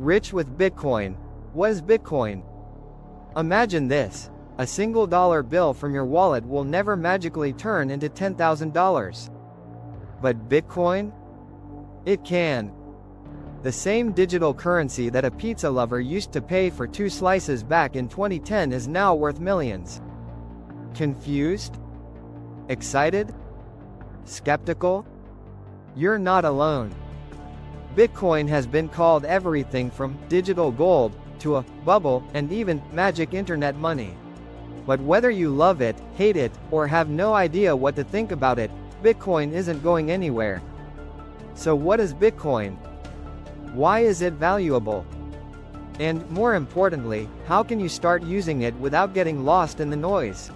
Rich with Bitcoin. What is Bitcoin? Imagine this. A single dollar bill from your wallet will never magically turn into $10,000. But Bitcoin? It can. The same digital currency that a pizza lover used to pay for 2 slices back in 2010 is now worth millions. Confused? Excited? Skeptical? You're not alone. Bitcoin has been called everything from digital gold to a bubble and even magic internet money. But whether you love it, hate it, or have no idea what to think about it, Bitcoin isn't going anywhere. So what is Bitcoin? Why is it valuable? And, more importantly, how can you start using it without getting lost in the noise?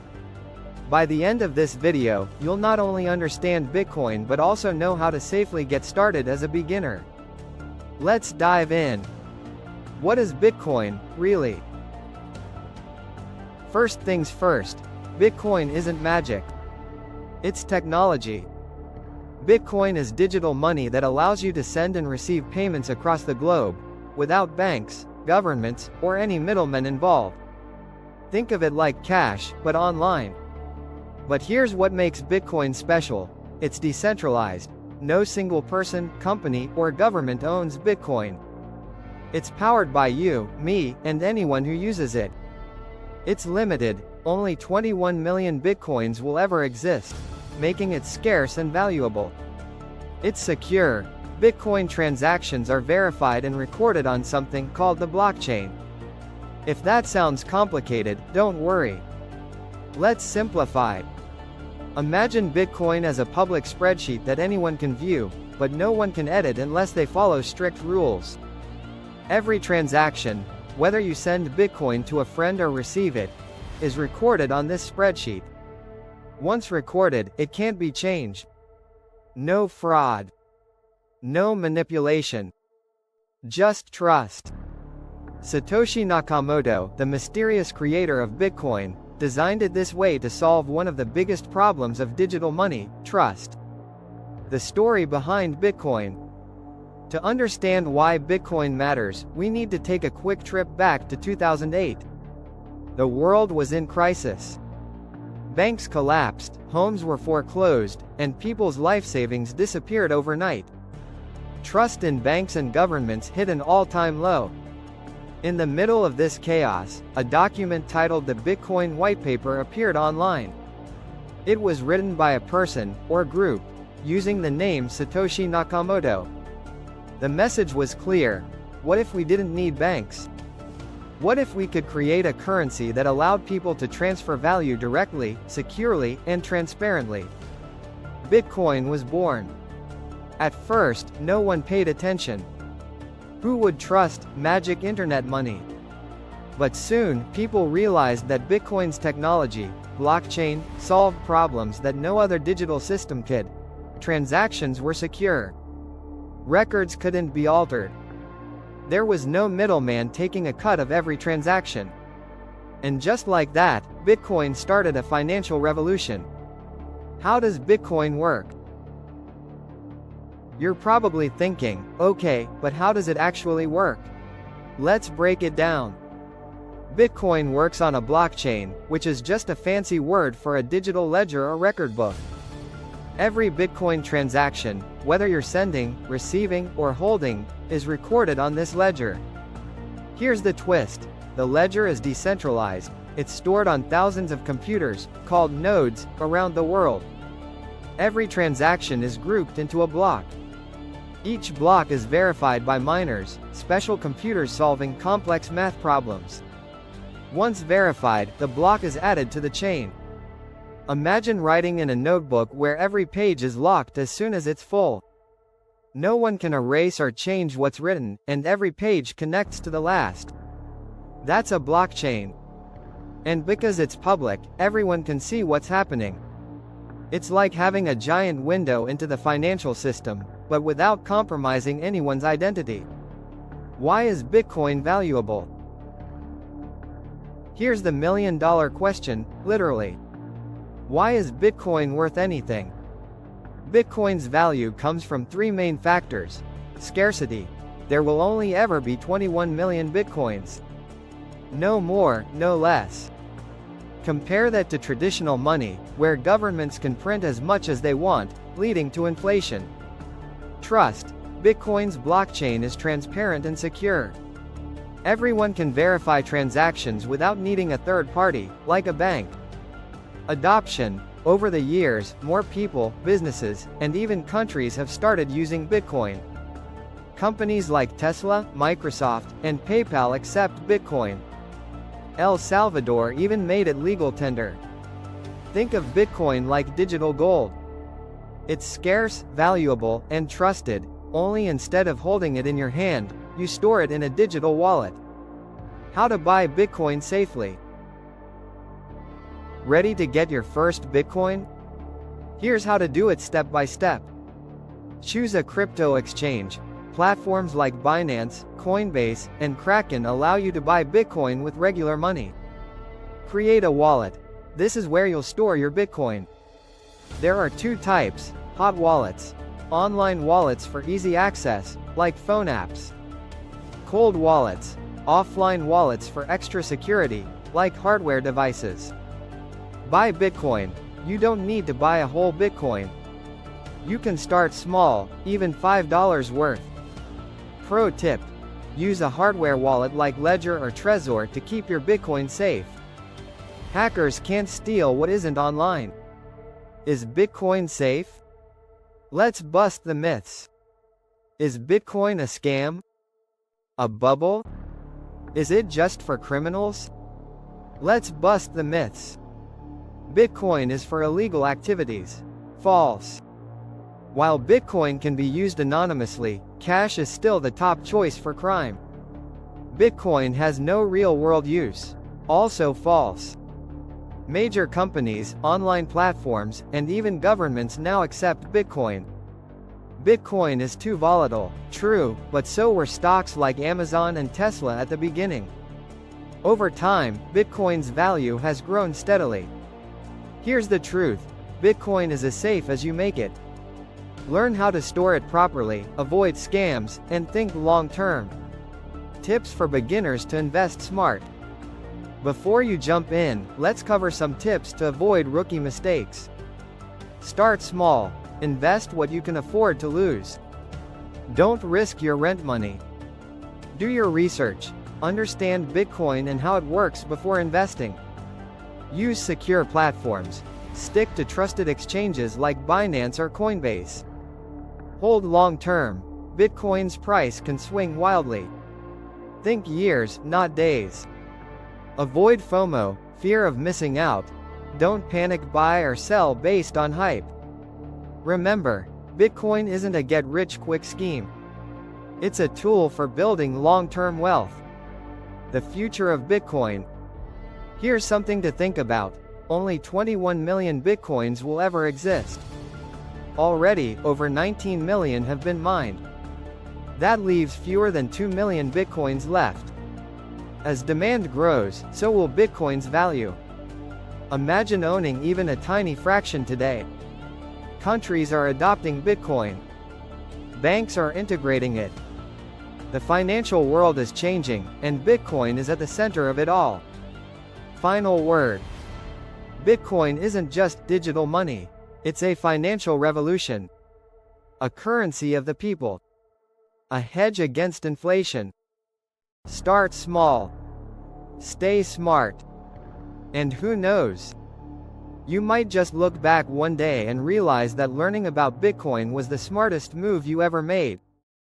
By the end of this video, you'll not only understand Bitcoin but also know how to safely get started as a beginner. Let's dive in. What is Bitcoin, really? First things first, Bitcoin isn't magic. It's technology. Bitcoin is digital money that allows you to send and receive payments across the globe, without banks, governments, or any middlemen involved. Think of it like cash, but online. But here's what makes Bitcoin special. It's decentralized. No single person, company, or government owns Bitcoin. It's powered by you, me, and anyone who uses it. It's limited. Only 21 million Bitcoins will ever exist, making it scarce and valuable. It's secure. Bitcoin transactions are verified and recorded on something called the blockchain. If that sounds complicated, don't worry. Let's simplify. Imagine Bitcoin as a public spreadsheet that anyone can view, but no one can edit unless they follow strict rules. Every transaction, whether you send Bitcoin to a friend or receive it, is recorded on this spreadsheet. Once recorded, it can't be changed. No fraud. No manipulation. Just trust. Satoshi Nakamoto, the mysterious creator of Bitcoin, designed it this way to solve one of the biggest problems of digital money, trust. The story behind Bitcoin. To understand why Bitcoin matters, we need to take a quick trip back to 2008. The world was in crisis. Banks collapsed, homes were foreclosed, and people's life savings disappeared overnight. Trust in banks and governments hit an all-time low. In the middle of this chaos, a document titled the Bitcoin White Paper appeared online. It was written by a person, or group, using the name Satoshi Nakamoto. The message was clear. What if we didn't need banks? What if we could create a currency that allowed people to transfer value directly, securely, and transparently? Bitcoin was born. At first, no one paid attention. Who would trust magic internet money? But soon, people realized that Bitcoin's technology, blockchain, solved problems that no other digital system could. Transactions were secure. Records couldn't be altered. There was no middleman taking a cut of every transaction. And just like that, Bitcoin started a financial revolution. How does Bitcoin work? You're probably thinking, okay, but how does it actually work? Let's break it down. Bitcoin works on a blockchain, which is just a fancy word for a digital ledger or record book. Every Bitcoin transaction, whether you're sending, receiving, or holding, is recorded on this ledger. Here's the twist. The ledger is decentralized. It's stored on thousands of computers, called nodes, around the world. Every transaction is grouped into a block. Each block is verified by miners, special computers solving complex math problems. Once verified, the block is added to the chain. Imagine writing in a notebook where every page is locked as soon as it's full. No one can erase or change what's written, and every page connects to the last. That's a blockchain. And because it's public, everyone can see what's happening. It's like having a giant window into the financial system, but without compromising anyone's identity. Why is Bitcoin valuable? Here's the million-dollar question, literally. Why is Bitcoin worth anything? Bitcoin's value comes from three main factors: scarcity. there will only ever be 21 million bitcoins. No more, no less. Compare that to traditional money, where governments can print as much as they want, leading to inflation. Trust. Bitcoin's blockchain is transparent and secure. Everyone can verify transactions without needing a third party, like a bank. Adoption. Over the years, more people, businesses, and even countries have started using Bitcoin. Companies like Tesla, Microsoft, and PayPal accept Bitcoin. El Salvador even made it legal tender. Think of Bitcoin like digital gold. It's scarce, valuable, and trusted, only instead of holding it in your hand, you store it in a digital wallet. How to buy Bitcoin safely. Ready to get your first Bitcoin? Here's how to do it step by step. Choose a crypto exchange. Platforms like Binance, Coinbase, and Kraken allow you to buy Bitcoin with regular money. Create a wallet. This is where you'll store your Bitcoin. There are two types: hot wallets, online wallets for easy access, like phone apps. Cold wallets, offline wallets for extra security, like hardware devices. Buy Bitcoin. You don't need to buy a whole Bitcoin. You can start small, even $5 worth. Pro tip: use a hardware wallet like Ledger or Trezor to keep your Bitcoin safe. Hackers can't steal what isn't online. Is Bitcoin safe? Let's bust the myths. Is Bitcoin a scam? A bubble? Is it just for criminals? Let's bust the myths. Bitcoin is for illegal activities. False. While Bitcoin can be used anonymously, cash is still the top choice for crime. Bitcoin has no real-world use. Also false. Major companies, online platforms, and even governments now accept Bitcoin. Bitcoin is too volatile. True, but so were stocks like Amazon and Tesla at the beginning. Over time, Bitcoin's value has grown steadily. Here's the truth: Bitcoin is as safe as you make it. Learn how to store it properly, avoid scams, and think long-term. Tips for beginners to invest smart. Before you jump in, let's cover some tips to avoid rookie mistakes. Start small. Invest what you can afford to lose. Don't risk your rent money. Do your research. Understand Bitcoin and how it works before investing. Use secure platforms. Stick to trusted exchanges like Binance or Coinbase. Hold long-term. Bitcoin's price can swing wildly. Think years, not days. Avoid FOMO, fear of missing out. Don't panic buy or sell based on hype. Remember, Bitcoin isn't a get-rich-quick scheme. It's a tool for building long-term wealth. The future of Bitcoin. Here's something to think about: only 21 million Bitcoins will ever exist. Already, over 19 million have been mined. That leaves fewer than 2 million Bitcoins left. As demand grows, so will Bitcoin's value. Imagine owning even a tiny fraction today. Countries are adopting Bitcoin. Banks are integrating it. The financial world is changing, and Bitcoin is at the center of it all. Final word. Bitcoin isn't just digital money. It's a financial revolution. A currency of the people. A hedge against inflation. Start small. Stay smart. And who knows? You might just look back one day and realize that learning about Bitcoin was the smartest move you ever made.